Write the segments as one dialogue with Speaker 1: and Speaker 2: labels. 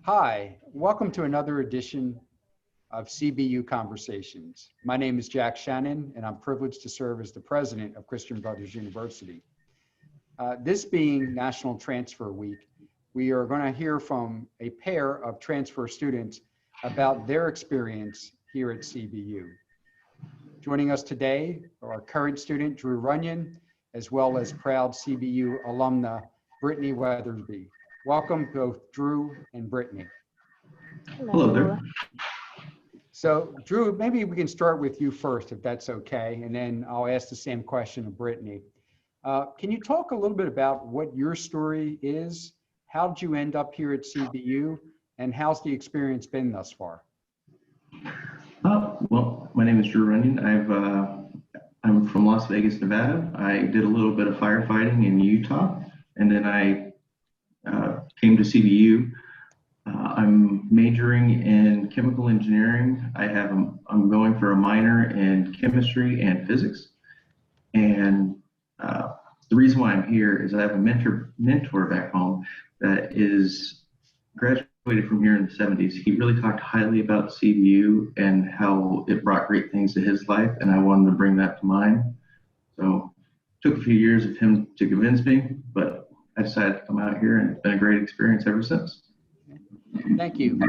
Speaker 1: Hi, welcome to another edition of CBU Conversations. My name is Jack Shannon, and I'm privileged to serve as the president of Christian Brothers University. This being National Transfer Week, we are going to hear from a pair of transfer students about their experience here at CBU. Joining us today are our current student, Drew Runyon, as well as proud CBU alumna, Brittany Weathersby. Welcome both Drew and Brittany.
Speaker 2: Hello there.
Speaker 1: So Drew, maybe we can start with you first, if that's okay, and then I'll ask the same question of Brittany. Can you talk a little bit about what your story is? How did you end up here at CBU, and how's the experience been thus far?
Speaker 2: Well, my name is Drew Runyon. I'm from Las Vegas, Nevada. I did a little bit of firefighting in Utah, and then I came to CBU. I'm majoring in chemical engineering. I'm going for a minor in chemistry and physics. And the reason why I'm here is I have a mentor back home that is graduated from here in the 70s. He really talked highly about CBU and how it brought great things to his life, and I wanted to bring that to mine. So it took a few years of him to convince me, but I decided to come out here, and it's been a great experience ever since.
Speaker 1: Thank you.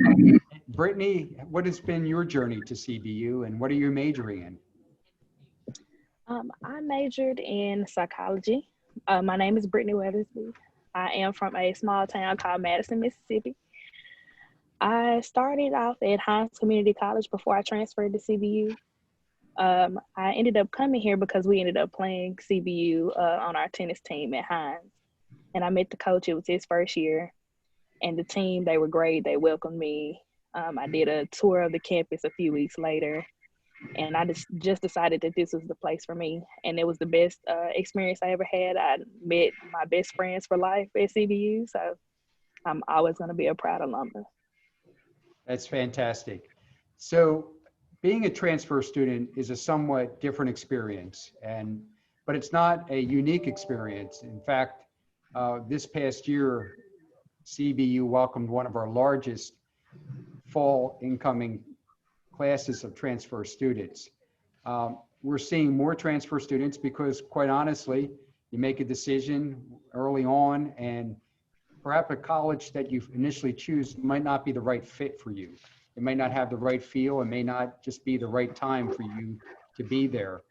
Speaker 1: Brittany, what has been your journey to CBU, and what are you majoring in?
Speaker 3: I majored in psychology. My name is Brittany Weathersby. I am from a small town called Madison, Mississippi. I started off at Hines Community College before I transferred to CBU. I ended up coming here because we ended up playing CBU on our tennis team at Hines. And I met the coach. It was his first year. And the team, they were great. They welcomed me. I did a tour of the campus a few weeks later. And I just decided that this was the place for me. And it was the best experience I ever had. I met my best friends for life at CBU. So I'm always going to be a proud alumna.
Speaker 1: That's fantastic. So being a transfer student is a somewhat different experience, but it's not a unique experience. In fact, this past year, CBU welcomed one of our largest fall incoming classes of transfer students. We're seeing more transfer students because, quite honestly, you make a decision early on, and perhaps a college that you initially choose might not be the right fit for you. It may not have the right feel. It may not just be the right time for you to be there.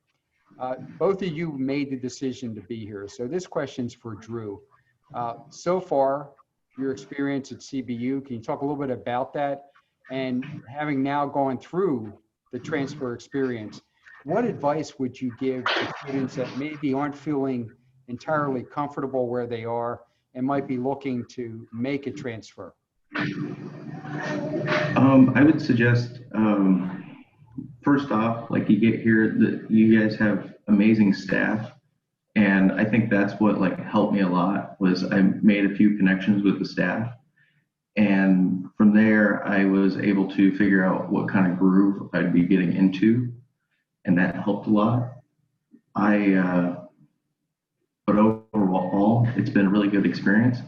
Speaker 1: Both of you made the decision to be here. So this question's for Drew. So far, your experience at CBU, can you talk a little bit about that? And having now gone through the transfer experience, what advice would you give to students that maybe aren't feeling entirely comfortable where they are and might be looking to make a transfer?
Speaker 2: I would suggest, first off, like you get here, that you guys have amazing staff. And I think that's what helped me a lot was I made a few connections with the staff. And from there, I was able to figure out what kind of groove I'd be getting into. And that helped a lot. But overall, it's been a really good experience.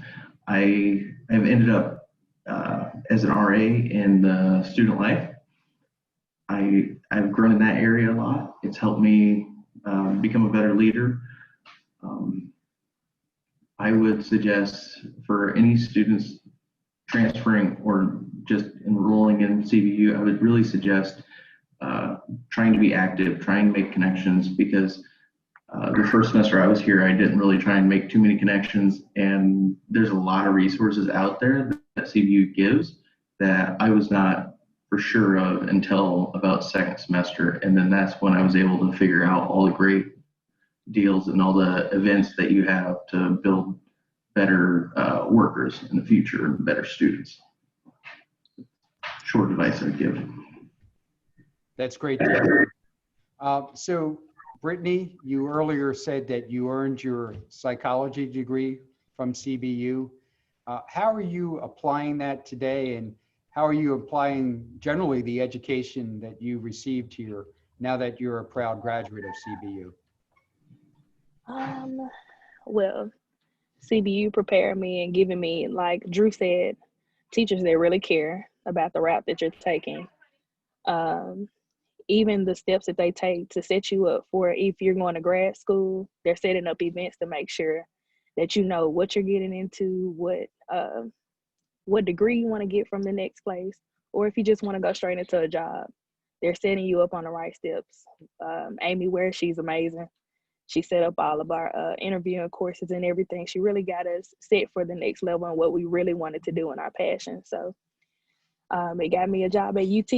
Speaker 2: I have ended up as an RA in the student life. I've grown in that area a lot. It's helped me become a better leader. I would suggest for any students transferring or just enrolling in CBU, I would really suggest trying to be active, trying to make connections, because the first semester I was here, I didn't really try and make too many connections, and there's a lot of resources out there that CBU gives that I was not for sure of until about second semester, and then that's when I was able to figure out all the great deals and all the events that you have to build better workers in the future, better students. Short advice I'd give.
Speaker 1: That's great to hear. So Brittany, you earlier said that you earned your psychology degree from CBU. How are you applying that today, and how are you applying generally the education that you received here now that you're a proud graduate of CBU?
Speaker 3: Well, CBU prepared me and given me, like Drew said, teachers that really care about the route that you're taking. Even the steps that they take to set you up for if you're going to grad school, they're setting up events to make sure that you know what you're getting into, what degree you want to get from the next place, or if you just want to go straight into a job, they're setting you up on the right steps. Amy Ware, she's amazing. She set up all of our interviewing courses and everything. She really got us set for the next level and what we really wanted to do in our passion. So it got me a job at UT,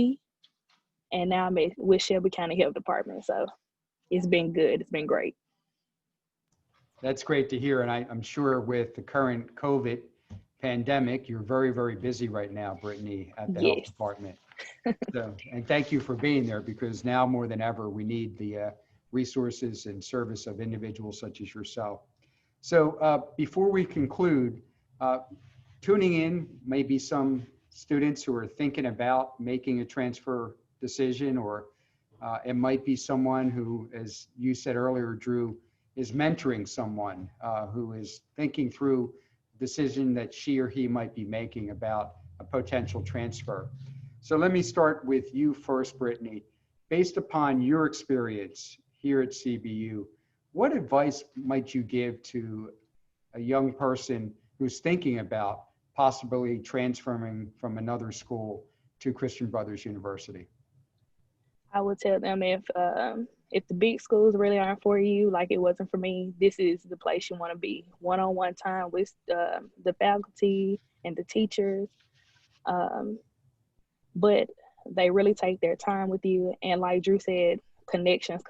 Speaker 3: and now I'm with Shelby County Health Department. So it's been good. It's been great.
Speaker 1: That's great to hear. And I'm sure with the current COVID pandemic, you're very, very busy right now, Brittany, at the health department. So, and thank you for being there, because now more than ever, we need the resources and service of individuals such as yourself. So before we conclude, tuning in may be some students who are thinking about making a transfer decision, or it might be someone who, as you said earlier, Drew, is mentoring someone who is thinking through decision that she or he might be making about a potential transfer. So let me start with you first, Brittany. Based upon your experience here at CBU, what advice might you give to a young person who's thinking about possibly transferring from another school to Christian Brothers University?
Speaker 3: I would tell them if the big schools really aren't for you, like it wasn't for me, this is the place you want to be. One-on-one time with the faculty and the teachers. But they really take their time with you. And like Drew said, connections.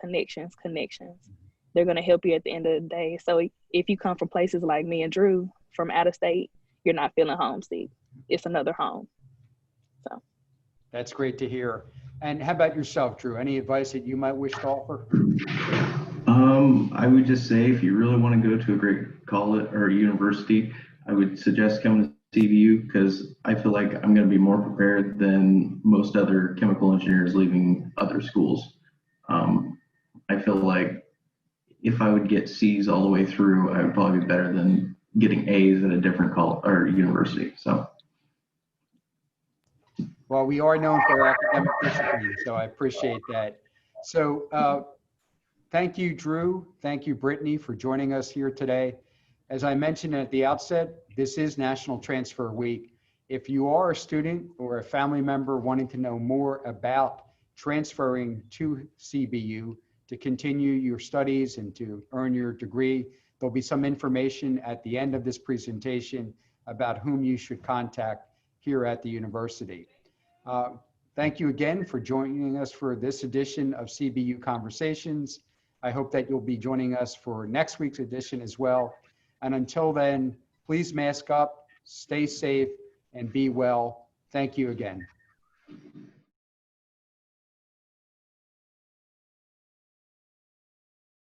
Speaker 3: They're going to help you at the end of the day. So if you come from places like me and Drew from out of state, you're not feeling homesick. It's another home. So
Speaker 1: that's great to hear. And how about yourself, Drew? Any advice that you might wish to offer?
Speaker 2: I would just say, if you really want to go to a great college or university, I would suggest coming to CBU, because I feel like I'm going to be more prepared than most other chemical engineers leaving other schools. I feel like if I would get C's all the way through, I would probably be better than getting A's at a different college or university. So.
Speaker 1: Well, we are known for our academic discipline, so I appreciate that. So thank you, Drew. Thank you, Brittany, for joining us here today. As I mentioned at the outset, this is National Transfer Week. If you are a student or a family member wanting to know more about transferring to CBU to continue your studies and to earn your degree, there'll be some information at the end of this presentation about whom you should contact here at the university. Thank you again for joining us for this edition of CBU Conversations. I hope that you'll be joining us for next week's edition as well. And until then, please mask up, stay safe, and be well. Thank you again.